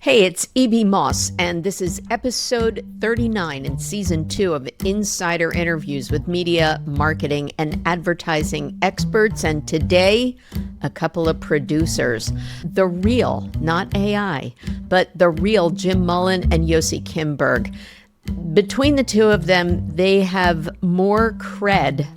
Hey, it's E.B. Moss, and this is episode 39 in season 2 of Insider Interviews with media, marketing, and advertising experts. And today, a couple of producers. The real, not AI, but the real Jim Mullen and Yossi Kimberg. Between the two of them, they have more cred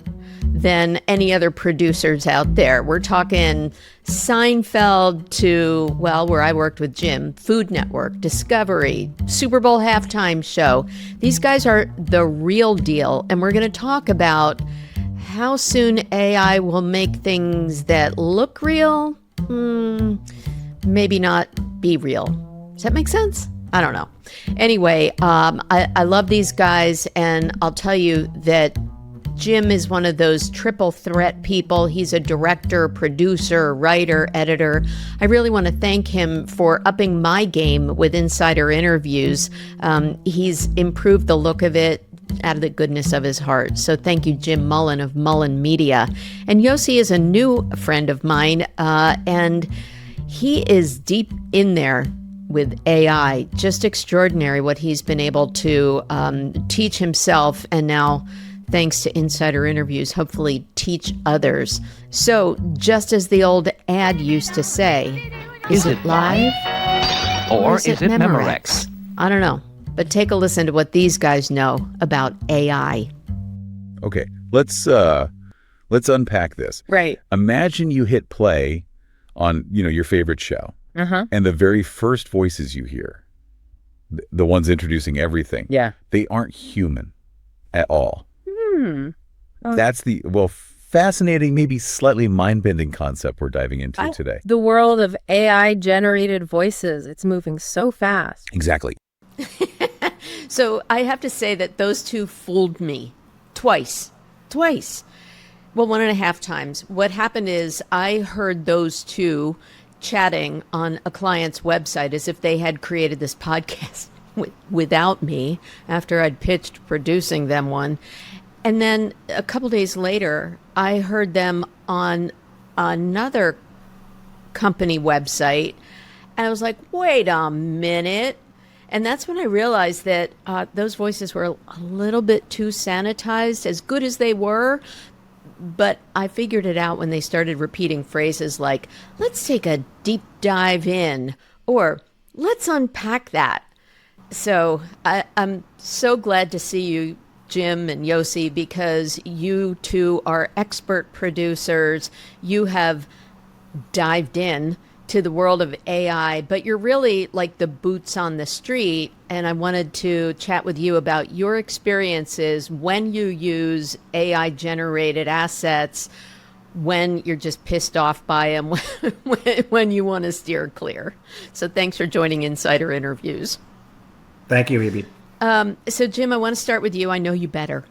than any other producers out there. We're talking Seinfeld to, well, where I worked with Jim, Food Network, Discovery, Super Bowl halftime show. These guys are the real deal, and we're going to talk about how soon AI will make things that look real, maybe not be real. Does that make sense? I don't know. Anyway, I love these guys, and I'll tell you that Jim is one of those triple threat people. He's a director, producer, writer, editor. I really want to thank him for upping my game with Insider Interviews. He's improved the look of it out of the goodness of his heart. So thank you, Jim Mullen of Mullen Media. And Yossi is a new friend of mine, and he is deep in there with AI. Just extraordinary what he's been able to teach himself, and now, thanks to Insider Interviews, hopefully teach others. So, just as the old ad used to say, is it live or is it Memorex? I don't know, but take a listen to what these guys know about AI. Okay, let's unpack this. Right. Imagine you hit play on, your favorite show, and the very first voices you hear, the ones introducing everything, they aren't human at all. That's the, fascinating, maybe slightly mind-bending concept we're diving into today. The world of AI-generated voices, it's moving so fast. Exactly. So I have to say that those two fooled me twice. Well, 1.5 times. What happened is I heard those two chatting on a client's website as if they had created this podcast without me after I'd pitched producing them one. And then a couple days later, I heard them on another company website, and I was like, wait a minute. And that's when I realized that those voices were a little bit too sanitized, as good as they were. But I figured it out when they started repeating phrases like, let's take a deep dive in, or let's unpack that. So I'm so glad to see you, Jim and Yossi, because you two are expert producers. You have dived in to the world of AI, but you're really like the boots on the street. And I wanted to chat with you about your experiences when you use AI generated assets, when you're just pissed off by them, when you want to steer clear. So thanks for joining Insider Interviews. Thank you, E.B. So, Jim, I want to start with you. I know you better.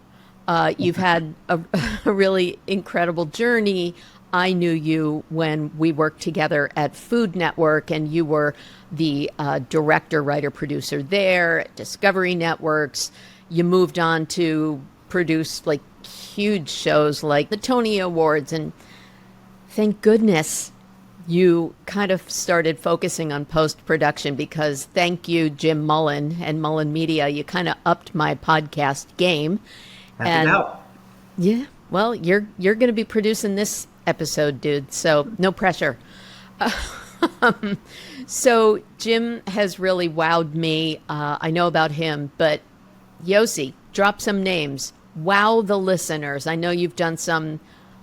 You've had a really incredible journey. I knew you when we worked together at Food Network, and you were the director, writer, producer there at Discovery Networks. You moved on to produce like huge shows like the Tony Awards, and thank goodness you kind of started focusing on post-production, because thank you, Jim Mullen and Mullen Media, you kind of upped my podcast game. Happy to help. Yeah, well, you're going to be producing this episode, dude, so no pressure. So Jim has really wowed me. I know about him, but Yossi, drop some names. Wow the listeners. I know you've done some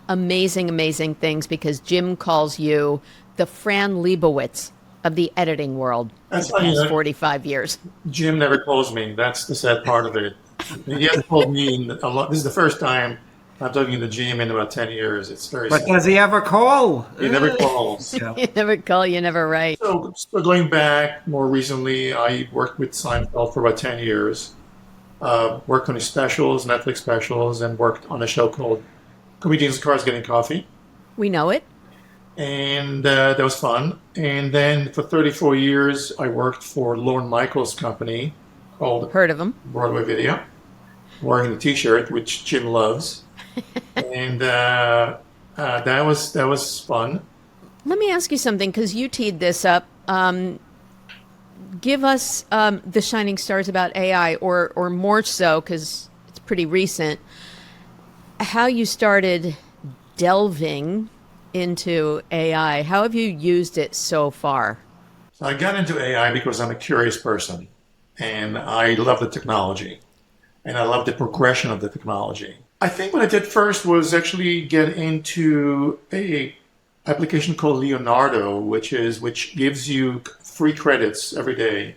amazing things, because Jim calls you the Fran Lebowitz of the editing world. That's for the past 45 years. Jim never calls me. That's the sad part of it. He hasn't called me a lot. This is the first time I'm talking to Jim in about 10 years. It's very But sad. does he ever call? He never calls. You never call, you never write. So going back more recently, I worked with Seinfeld for about 10 years. Worked on his specials, Netflix specials, and worked on a show called Comedians in Cars Getting Coffee. We know it. And that was fun. And then for 34 years, I worked for Lorne Michaels' company called Heard of him. Broadway Video, wearing the T-shirt, which Jim loves. And that was fun. Let me ask you something, because you teed this up. give us the shining stars about AI, or more so, because it's pretty recent, how you started delving into AI. How have you used it so far? So I got into AI because I'm a curious person, and I love the technology, and I love the progression of the technology. I think what I did first was actually get into a application called Leonardo, which gives you free credits every day.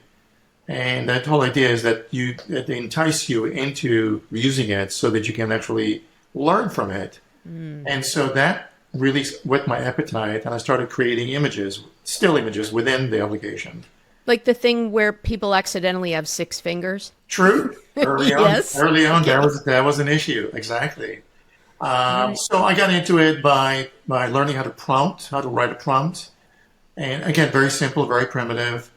And that whole idea is that they entice you into using it so that you can actually learn from it. And so that really whet my appetite, and I started creating images, still images within the application. Like the thing where people accidentally have 6 fingers? True. Yes. Early on, Okay. that was an issue. Exactly. So I got into it by learning how to write a prompt. And again, very simple, very primitive.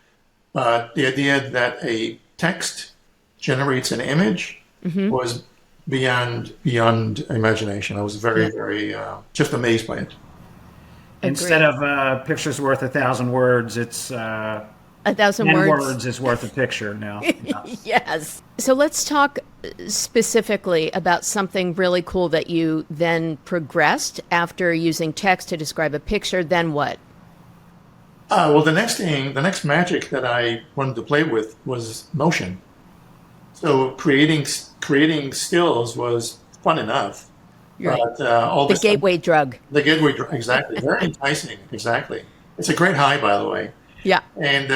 But the idea that a text generates an image was beyond imagination. I was very just amazed by it. Instead of pictures worth 1,000 words, it's 1,000 10 words. words is worth a picture now. Yeah. Yes. So let's talk specifically about something really cool that you then progressed after using text to describe a picture. Then what? Well, the next magic that I wanted to play with was motion. So creating stills was fun enough. Right. But all The this gateway drug. the gateway drug, exactly, very enticing, exactly. It's a great high, by the way. Yeah. And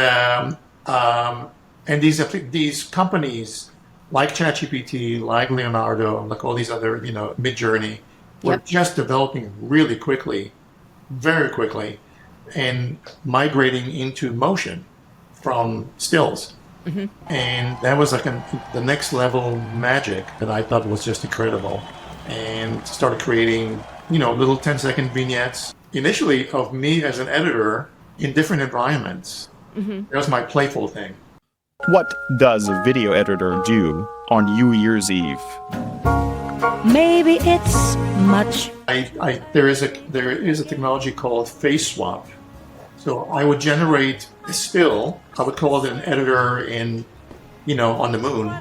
these companies like ChatGPT, like Leonardo, like all these other, Midjourney, were just developing really quickly, very quickly, and migrating into motion from stills. And that was like the next level magic that I thought was just incredible. And started creating, little 10-second vignettes, initially of me as an editor in different environments. That was my playful thing. What does a video editor do on New Year's Eve? Maybe it's much. There is a technology called face swap. So I would generate a still. I would call it an editor on the moon,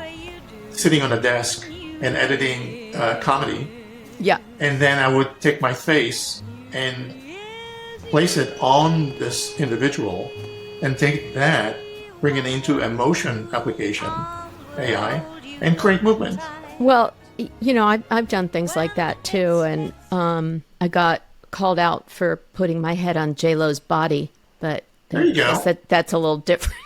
sitting on a desk and editing comedy. Yeah. And then I would take my face and place it on this individual, and take that, bring it into a motion application, AI, and create movement. Well, I've done things like that too, and I got called out for putting my head on J-Lo's body, but there you go. That's a little different.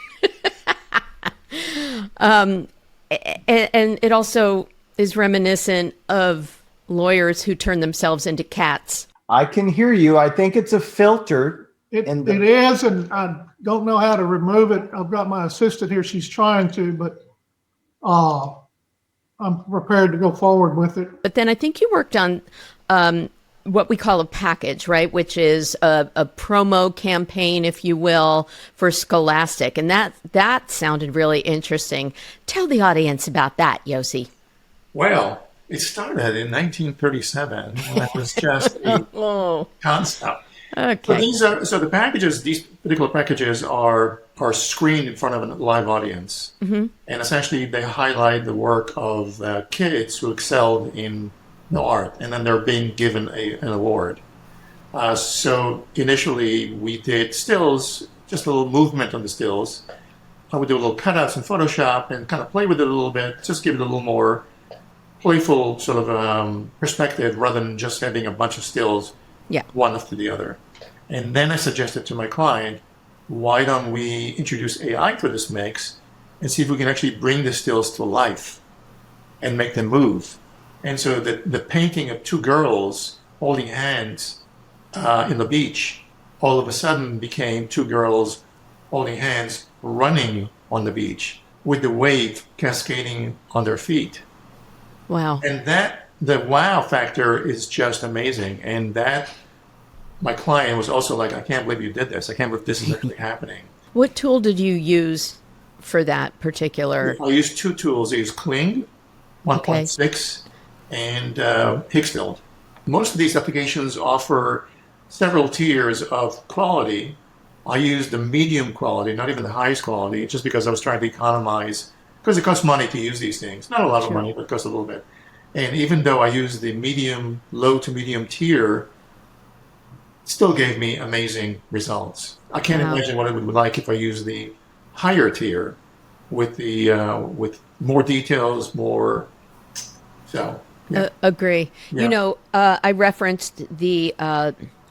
And it also is reminiscent of lawyers who turn themselves into cats. I can hear you. I think it's a filter. It is, and I don't know how to remove it. I've got my assistant here. She's trying to, but I'm prepared to go forward with it. But then I think you worked on what we call a package, right? Which is a promo campaign, if you will, for Scholastic. And that sounded really interesting. Tell the audience about that, Yossi. Well, it started in 1937 when it was just a concept. Okay. So these particular packages are screened in front of a live audience. And essentially they highlight the work of kids who excelled in the art, and then they're being given an award. So initially we did stills, just a little movement on the stills. I would do a little cutouts in Photoshop and kind of play with it a little bit, just give it a little more playful sort of perspective rather than just having a bunch of stills, one after the other. And then I suggested to my client, why don't we introduce AI for this mix and see if we can actually bring the stills to life and make them move. And so the painting of 2 girls holding hands in the beach all of a sudden became 2 girls holding hands running on the beach with the wave cascading on their feet. Wow. And the wow factor is just amazing. And that, my client was also like, I can't believe you did this. I can't believe this is actually happening. What tool did you use for that particular? I used 2 tools. I used Kling 1.6 and Hicksfield. Most of these applications offer several tiers of quality, I used the medium quality, not even the highest quality, just because I was trying to economize, because it costs money to use these things. Not a lot of money, but it costs a little bit. And even though I used the low to medium tier, it still gave me amazing results. I can't imagine what it would be like if I used the higher tier with with more details, more. So. Yeah. Agree. Yeah. I referenced the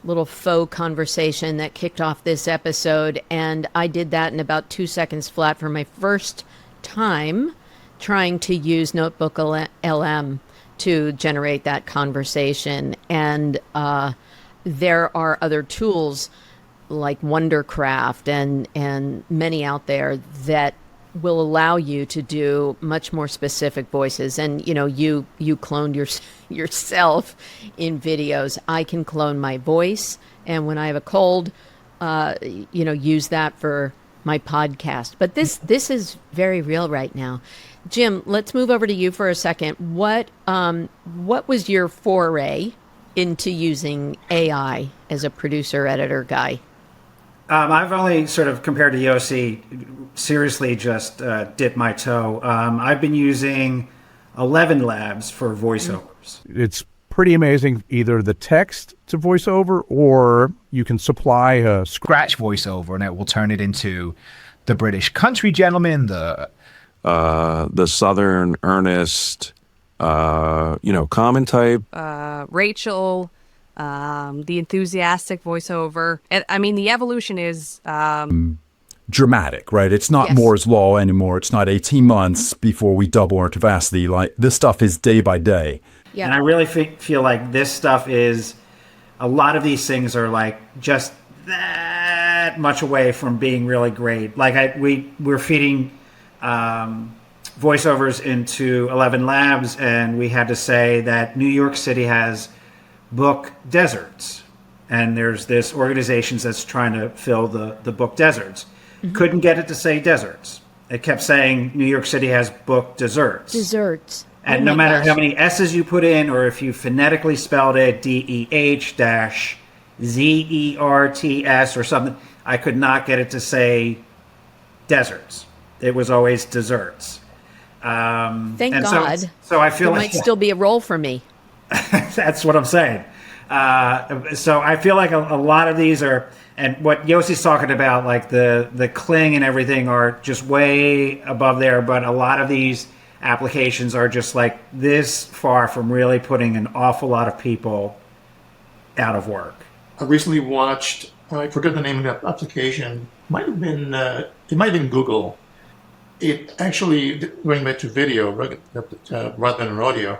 little faux conversation that kicked off this episode, and I did that in about 2 seconds flat for my first time trying to use Notebook LM to generate that conversation. And there are other tools like Wondercraft and many out there that will allow you to do much more specific voices. And you cloned yourself in videos. I can clone my voice, and when I have a cold, use that for my podcast. But this is very real right now. Jim, let's move over to you for a second. What was your foray into using AI as a producer editor guy? I've only sort of, compared to Yossi, seriously just dipped my toe. I've been using 11 Labs for voiceovers. It's pretty amazing, either the text to voiceover, or you can supply a scratch voiceover and it will turn it into the British country gentleman, the Southern earnest, common type. Rachel, the enthusiastic voiceover. I mean, the evolution is dramatic, right? It's not Moore's Law anymore. It's not 18 months before we double our capacity. Like, this stuff is day by day. Yeah. And I really feel like this stuff is, a lot of these things are like just that much away from being really great. Like we're feeding voiceovers into 11 Labs, and we had to say that New York City has book deserts, and there's this organization that's trying to fill the book deserts. Mm-hmm. Couldn't get it to say deserts. It kept saying New York City has book deserts. Desserts. And no matter how many S's you put in, or if you phonetically spelled it DEH-ZERTS or something, I could not get it to say deserts. It was always desserts. Thank God. So I feel there might still be a role for me. That's what I'm saying. So I feel like a lot of these are, and what Yossi's talking about, like the cling and everything, are just way above there. But a lot of these applications are just like this far from really putting an awful lot of people out of work. I recently watched, I forget the name of that application. It might have been Google. It actually, going back to video rather than audio,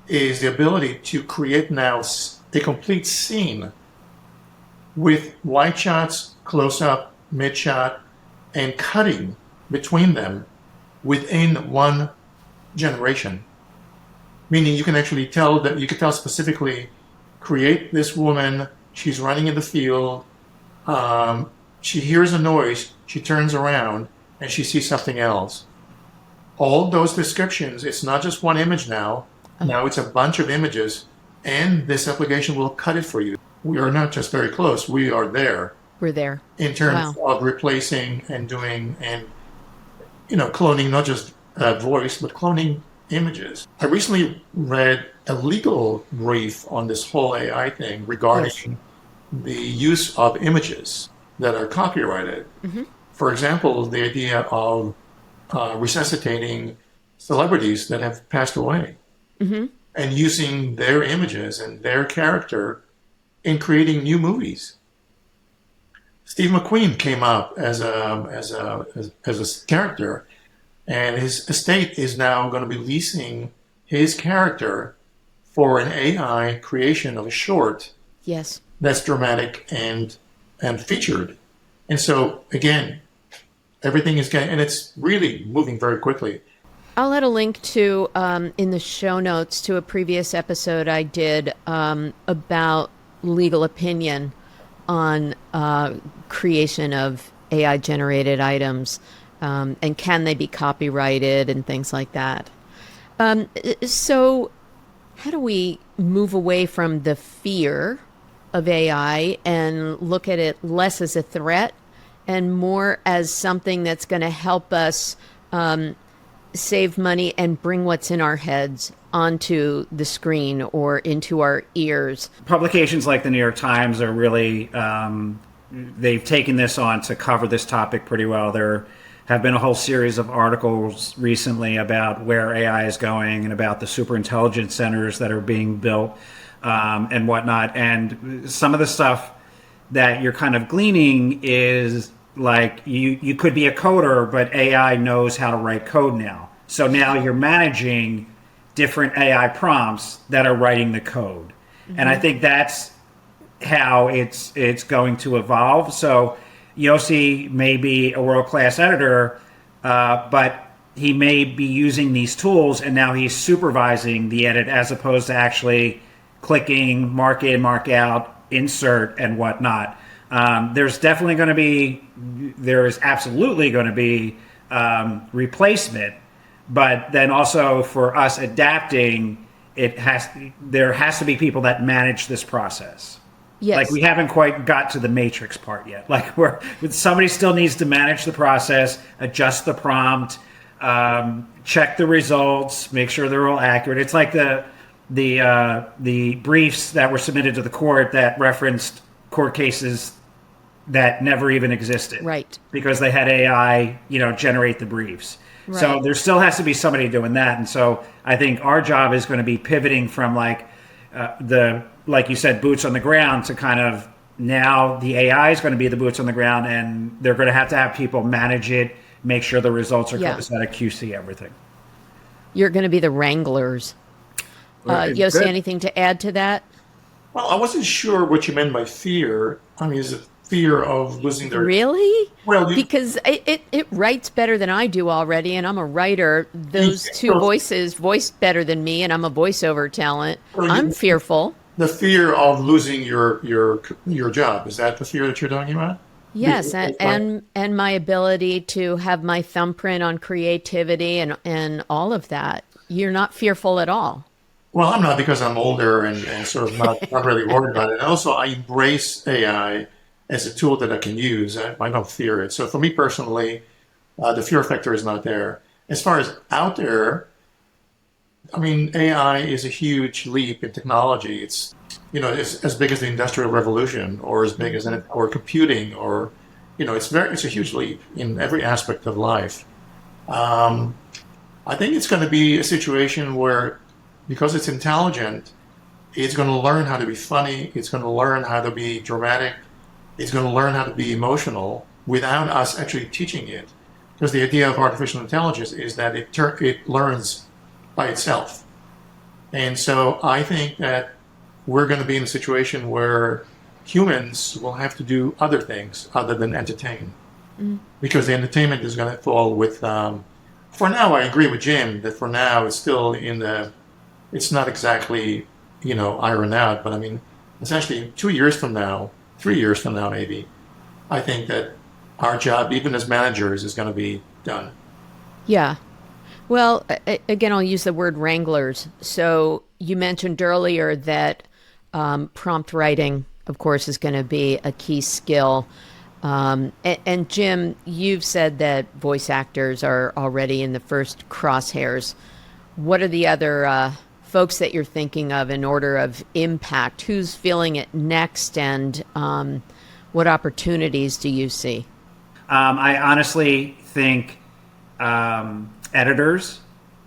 is the ability to create now a complete scene with wide shots, close-up, mid-shot, and cutting between them within one generation. Meaning you can actually tell that, you can tell specifically, create this woman, she's running in the field, she hears a noise, she turns around, and she sees something else. All those descriptions, it's not just one image now. Now it's a bunch of images, and this application will cut it for you. We are not just very close, we are there. We're there. In terms of replacing and doing, and cloning not just voice, but cloning images. I recently read a legal brief on this whole AI thing regarding the use of images that are copyrighted. Mm-hmm. For example, the idea of resuscitating celebrities that have passed away. Mm-hmm. And using their images and their character in creating new movies. Steve McQueen came up as a character, and his estate is now going to be leasing his character for an AI creation of a short. Yes. That's dramatic and featured. And so again, everything is getting, and it's really moving very quickly. I'll add a link to, in the show notes, to a previous episode I did about legal opinion on creation of AI-generated items, and can they be copyrighted and things like that. So how do we move away from the fear of AI and look at it less as a threat and more as something that's going to help us save money and bring what's in our heads onto the screen or into our ears. Publications like the New York Times are really, they've taken this on to cover this topic pretty well. There have been a whole series of articles recently about where AI is going and about the superintelligence centers that are being built and whatnot. And some of the stuff that you're kind of gleaning is like you could be a coder, but AI knows how to write code now. So now you're managing different AI prompts that are writing the code. Mm-hmm. And I think that's how it's going to evolve. So Yossi may be a world-class editor, but he may be using these tools and now he's supervising the edit as opposed to actually clicking, mark in, mark out, insert, and whatnot. There is absolutely going to be replacement, but then also for us adapting, there has to be people that manage this process. Yes. Like we haven't quite got to the matrix part yet. Like somebody still needs to manage the process, adjust the prompt, check the results, make sure they're all accurate. It's like the briefs that were submitted to the court that referenced court cases that never even existed. Right. Because they had AI, generate the briefs. Right. So there still has to be somebody doing that. And so I think our job is going to be pivoting from like you said, boots on the ground to kind of now the AI is going to be the boots on the ground and they're going to have people manage it, make sure the results are copacetic, QC everything. You're going to be the wranglers. Yossi, anything to add to that? Well, I wasn't sure what you meant by fear. I mean, is it fear of losing their... Really? Well, because it writes better than I do already, and I'm a writer. Those two voices voice better than me, and I'm a voiceover talent. I'm fearful. The fear of losing your job, is that the fear that you're talking about? Yes, and my ability to have my thumbprint on creativity and all of that. You're not fearful at all. Well, I'm not, because I'm older and sort of not really worried about it. And also, I embrace AI as a tool that I can use. I don't fear it. So for me personally, the fear factor is not there. As far as out there, I mean, AI is a huge leap in technology. It's, it's as big as the Industrial Revolution, or as big as or computing, or, it's a huge leap in every aspect of life. I think it's going to be a situation where, because it's intelligent, it's going to learn how to be funny. It's going to learn how to be dramatic. It's going to learn how to be emotional without us actually teaching it. Because the idea of artificial intelligence is that it learns by itself. And so I think that we're going to be in a situation where humans will have to do other things other than entertain. Because the entertainment is going to fall with... for now, I agree with Jim that for now it's still it's not exactly, ironed out. But I mean, essentially 2 years from now, 3 years from now maybe, I think that our job, even as managers, is going to be done. Yeah. Well, again, I'll use the word wranglers. So you mentioned earlier that prompt writing, of course, is going to be a key skill. And Jim, you've said that voice actors are already in the first crosshairs. What are the other folks that you're thinking of in order of impact? Who's feeling it next, and what opportunities do you see? I honestly think editors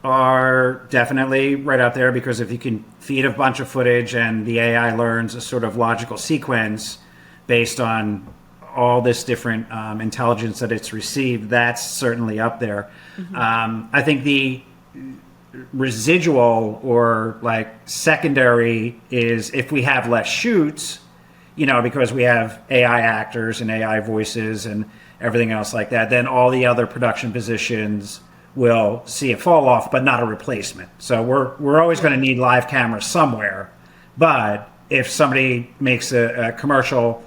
are definitely right out there, because if you can feed a bunch of footage and the AI learns a sort of logical sequence based on all this different intelligence that it's received, that's certainly up there. Mm-hmm. I think the residual or like secondary is if we have less shoots, because we have AI actors and AI voices and everything else like that, then all the other production positions will see a fall off, but not a replacement. So we're always going to need live cameras somewhere. But if somebody makes a commercial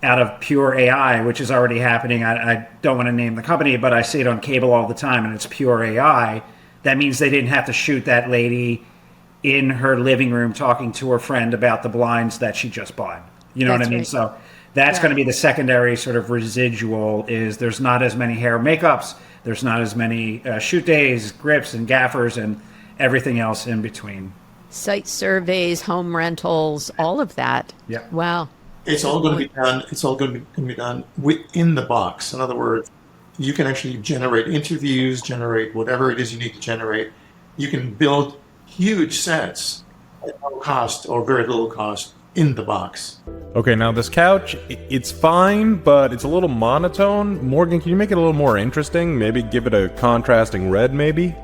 out of pure AI, which is already happening, I don't want to name the company, but I see it on cable all the time, and it's pure AI. That means they didn't have to shoot that lady in her living room talking to her friend about the blinds that she just bought. You know what I mean? Right. So That's going to be the secondary sort of residual. Is there's not as many hair makeups, there's not as many shoot days, grips, and gaffers, and everything else in between. Site surveys, home rentals, all of that. Yeah. Wow. It's all going to be done. It's all going to be done within the box. In other words, you can actually generate interviews, generate whatever it is you need to generate. You can build huge sets at no cost or very little cost in the box. Okay, now this couch, it's fine, but it's a little monotone. Morgan, can you make it a little more interesting? Maybe give it a contrasting red, maybe?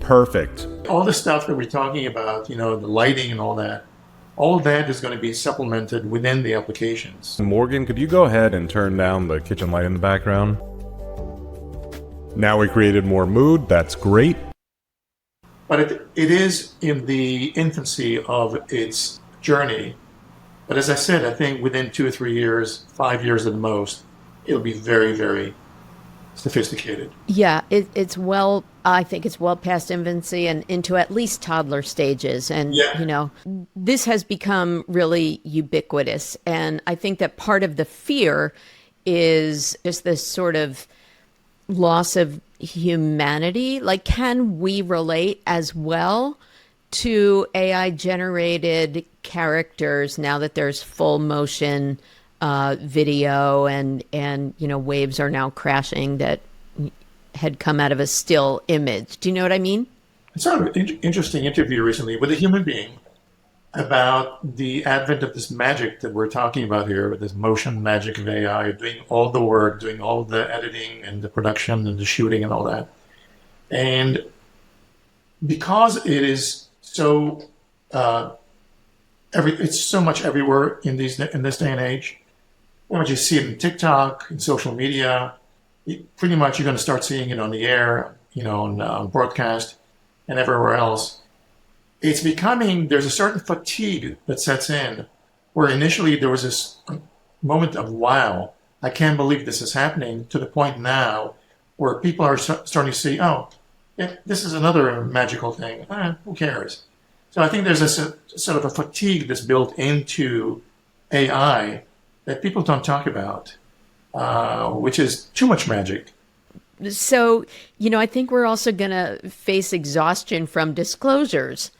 Perfect. All the stuff that we're talking about, the lighting and all that is going to be supplemented within the applications. Morgan, could you go ahead and turn down the kitchen light in the background? Now we created more mood. That's great. But it is in the infancy of its journey. But as I said, I think within 2 or 3 years, 5 years at the most, it'll be very, very sophisticated. Yeah, I think it's well past infancy and into at least toddler stages. And, this has become really ubiquitous. And I think that part of the fear is just this sort of loss of humanity. Like, can we relate as well to AI generated characters now that there's full motion video and waves are now crashing that had come out of a still image? Do you know what I mean? I saw an interesting interview recently with a human being about the advent of this magic that we're talking about here, this motion magic of AI, doing all the work, doing all the editing and the production and the shooting and all that. And because it is so, it's so much everywhere in this day and age. Once you see it in TikTok, in social media, pretty much you're going to start seeing it on the air, on broadcast and everywhere else. It's there's a certain fatigue that sets in where initially there was this moment of, wow, I can't believe this is happening, to the point now where people are starting to see, oh, yeah, this is another magical thing. Who cares? So I think there's a sort of a fatigue that's built into AI that people don't talk about, which is too much magic. So, I think we're also going to face exhaustion from disclosures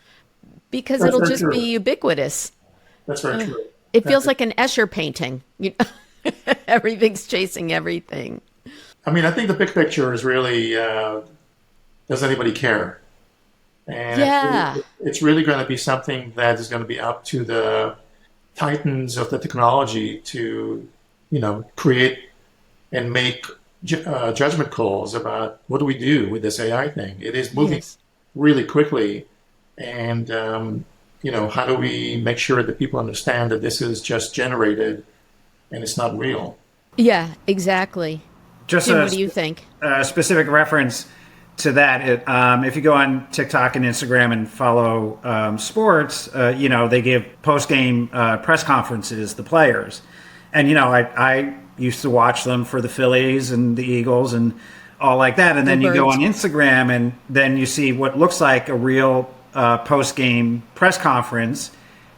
because it'll just be ubiquitous. That's very true. It feels like an Escher painting. Everything's chasing everything. I mean, I think the big picture is really, does anybody care? And it's really going to be something that is going to be up to the titans of the technology to, create and make judgment calls about what do we do with this AI thing. It is moving really quickly. And, how do we make sure that people understand that this is just generated and it's not real? Yeah, exactly. Just Jim, what do you think? A specific reference to that, if you go on TikTok and Instagram and follow sports, they give post-game press conferences, the players. And, I used to watch them for the Phillies and the Eagles and all like that. And then you go on Instagram and then you see what looks like a real post-game press conference.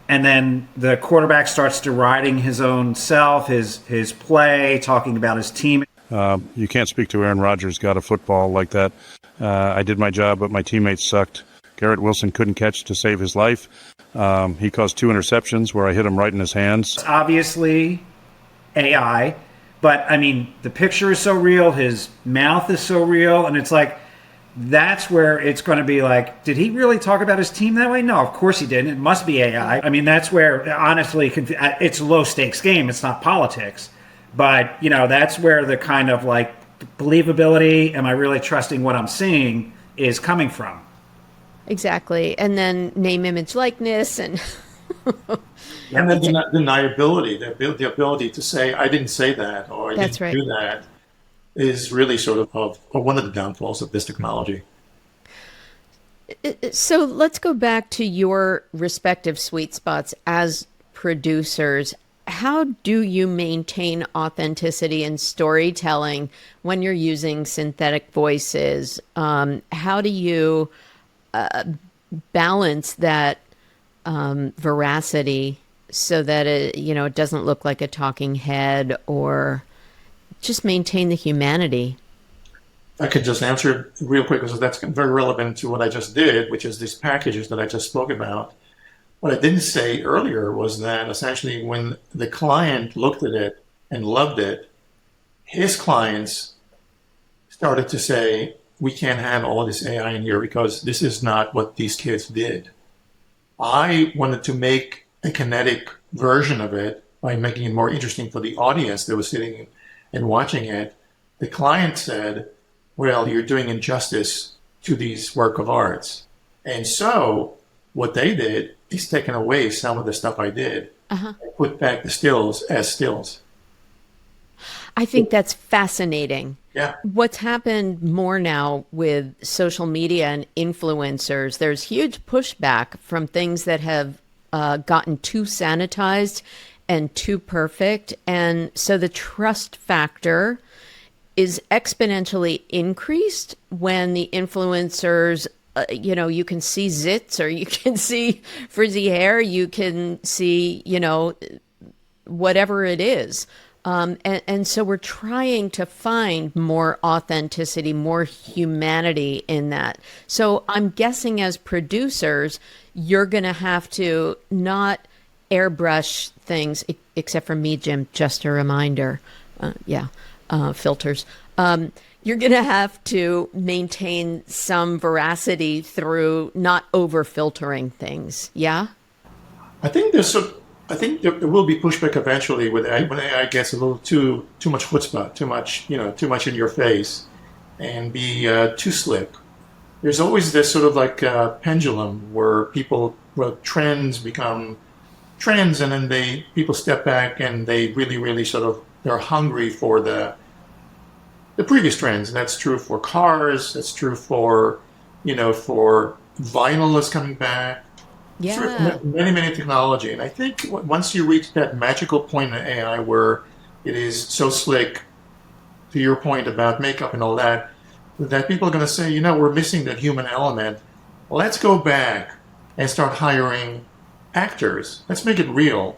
And then the quarterback starts deriding his own self, his play, talking about his team. You can't speak to Aaron Rodgers, got a football like that. I did my job, but my teammates sucked. Garrett Wilson couldn't catch to save his life. He caused 2 interceptions where I hit him right in his hands. It's obviously AI, but I mean, the picture is so real, his mouth is so real, and it's like, that's where it's going to be like, did he really talk about his team that way? No, of course he didn't. It must be AI. I mean, that's where, honestly, it's a low-stakes game. It's not politics. But, that's where the kind of like believability, am I really trusting what I'm seeing, is coming from. Exactly. And then name, image, likeness, and... and then deniability, the ability to say, I didn't say that, or I didn't do that, is really sort of one of the downfalls of this technology. So let's go back to your respective sweet spots as producers. How do you maintain authenticity in storytelling when you're using synthetic voices? How do you balance that veracity so that it doesn't look like a talking head, or just maintain the humanity? I could just answer it real quick because that's very relevant to what I just did, which is these packages that I just spoke about. What I didn't say earlier was that essentially when the client looked at it and loved it, his clients started to say, we can't have all this AI in here because this is not what these kids did. I wanted to make a kinetic version of it by making it more interesting for the audience that was sitting and watching it. The client said, well, you're doing injustice to these work of arts. And so what they did is taken away some of the stuff I did and put back the stills as stills. I think that's fascinating. Yeah. What's happened more now with social media and influencers, there's huge pushback from things that have gotten too sanitized and too perfect. And so the trust factor is exponentially increased when the influencers, you can see zits, or you can see frizzy hair, you can see, whatever it is. And so we're trying to find more authenticity, more humanity in that. So I'm guessing as producers, you're going to have to not airbrush things, except for me, Jim, just a reminder. Filters. You're going to have to maintain some veracity through not over filtering things. Yeah? I think there will be pushback eventually when AI gets a little too much chutzpah, too much in your face, and be too slick. There's always this sort of like pendulum where trends become trends, and then people step back and they really, really they're hungry for the previous trends. And that's true for cars. That's true for vinyl is coming back. Yeah. Many, many technology. And I think once you reach that magical point in AI where it is so slick, to your point about makeup and all that people are going to say, we're missing that human element. Let's go back and start hiring actors. Let's make it real.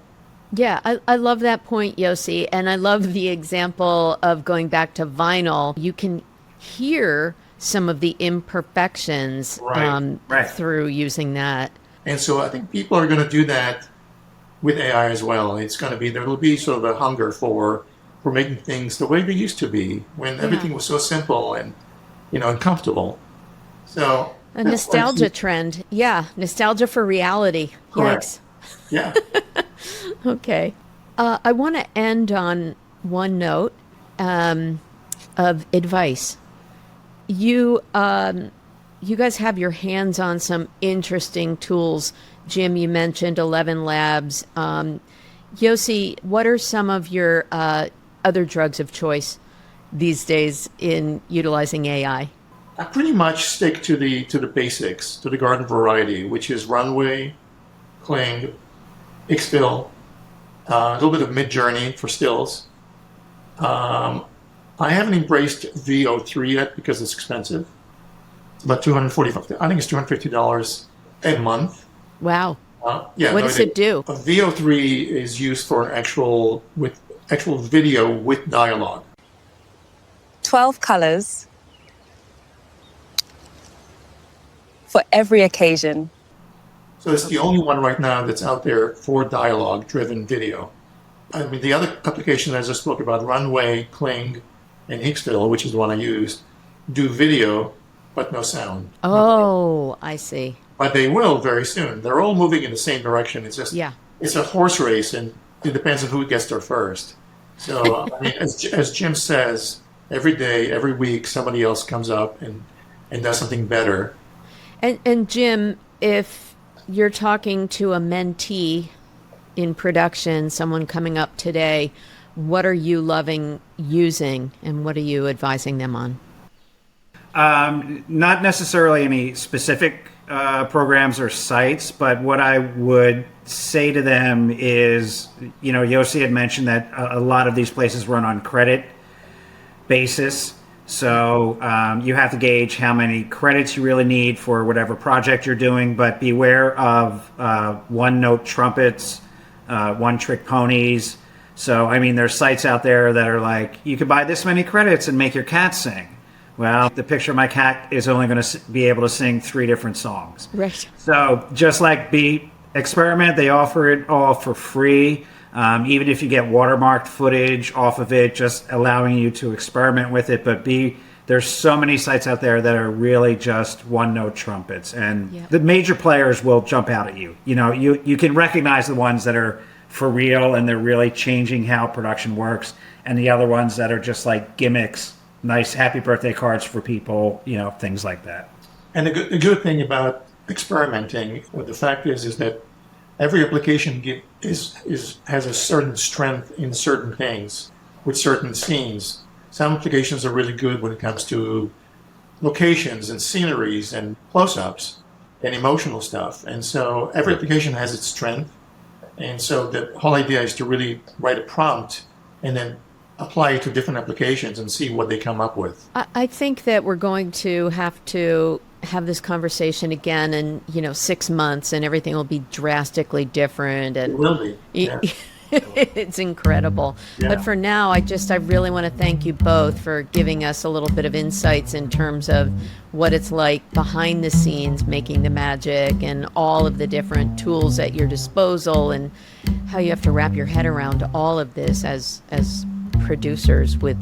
Yeah, I love that point, Yossi. And I love the example of going back to vinyl. You can hear some of the imperfections through using that. And so I think people are going to do that with AI as well. There will be sort of a hunger for making things the way they used to be when everything was so simple and, and comfortable. So a nostalgia trend. Yeah. Nostalgia for reality. Correct. Yikes. Yeah. Okay. I want to end on one note of advice. You guys have your hands on some interesting tools. Jim, you mentioned 11 Labs. Yossi, what are some of your other drugs of choice these days in utilizing AI? I pretty much stick to the basics, to the garden variety, which is Runway, Kling, Xfill, a little bit of Midjourney for stills. I haven't embraced VO3 yet because it's expensive. It's about $245. I think it's $250 a month. Wow. What does it do? A VO3 is used for actual video with dialogue. 12 colors for every occasion. So it's the only one right now that's out there for dialogue-driven video. I mean, the other application I just spoke about, Runway, Kling, and Xfill, which is the one I used, do video, but no sound. Oh, I see. But they will very soon. They're all moving in the same direction. It's just, it's a horse race, and it depends on who gets there first. So, I mean, as Jim says, every day, every week, somebody else comes up and does something better. And Jim, if you're talking to a mentee in production, someone coming up today, what are you loving using and what are you advising them on? Not necessarily any specific programs or sites, but what I would say to them is, Yossi had mentioned that a lot of these places run on credit basis. So you have to gauge how many credits you really need for whatever project you're doing, but beware of one-note trumpets, one-trick ponies. So, I mean, there's sites out there that are like, you could buy this many credits and make your cat sing. Well, the picture of my cat is only going to be able to sing 3 different songs. Right. So just like Experiment, they offer it all for free. Even if you get watermarked footage off of it, just allowing you to experiment with it. But there's so many sites out there that are really just one-note trumpets. And the major players will jump out at you. You know, you can recognize the ones that are for real and they're really changing how production works. And the other ones that are just like gimmicks, nice happy birthday cards for people, you know, things like that. And the good thing about experimenting, what the fact is that every application has a certain strength in certain things with certain scenes. Some applications are really good when it comes to locations and sceneries and close-ups and emotional stuff. And so every application has its strength. And so the whole idea is to really write a prompt and then apply it to different applications and see what they come up with. I think that we're going to have this conversation again in 6 months, and everything will be drastically different. And it will be. Yeah. It's incredible. Yeah. But for now, I really want to thank you both for giving us a little bit of insights in terms of what it's like behind the scenes, making the magic, and all of the different tools at your disposal, and how you have to wrap your head around all of this as producers with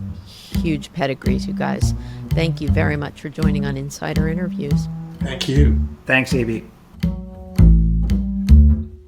huge pedigrees. You guys, thank you very much for joining on Insider Interviews. Thank you. Thanks, Evie.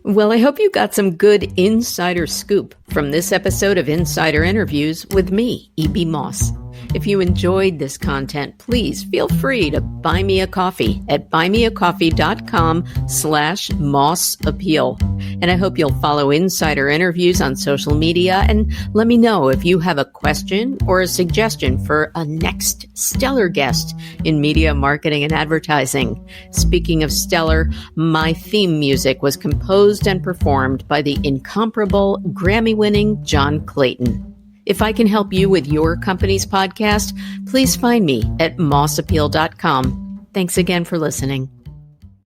Well, I hope you got some good insider scoop from this episode of Insider Interviews with me, E.B. Moss. If you enjoyed this content, please feel free to buy me a coffee at buymeacoffee.com/mossappeal. And I hope you'll follow Insider Interviews on social media and let me know if you have a question or a suggestion for a next stellar guest in media, marketing, and advertising. Speaking of stellar, my theme music was composed and performed by the incomparable Grammy-winning John Clayton. If I can help you with your company's podcast, please find me at mossappeal.com. Thanks again for listening.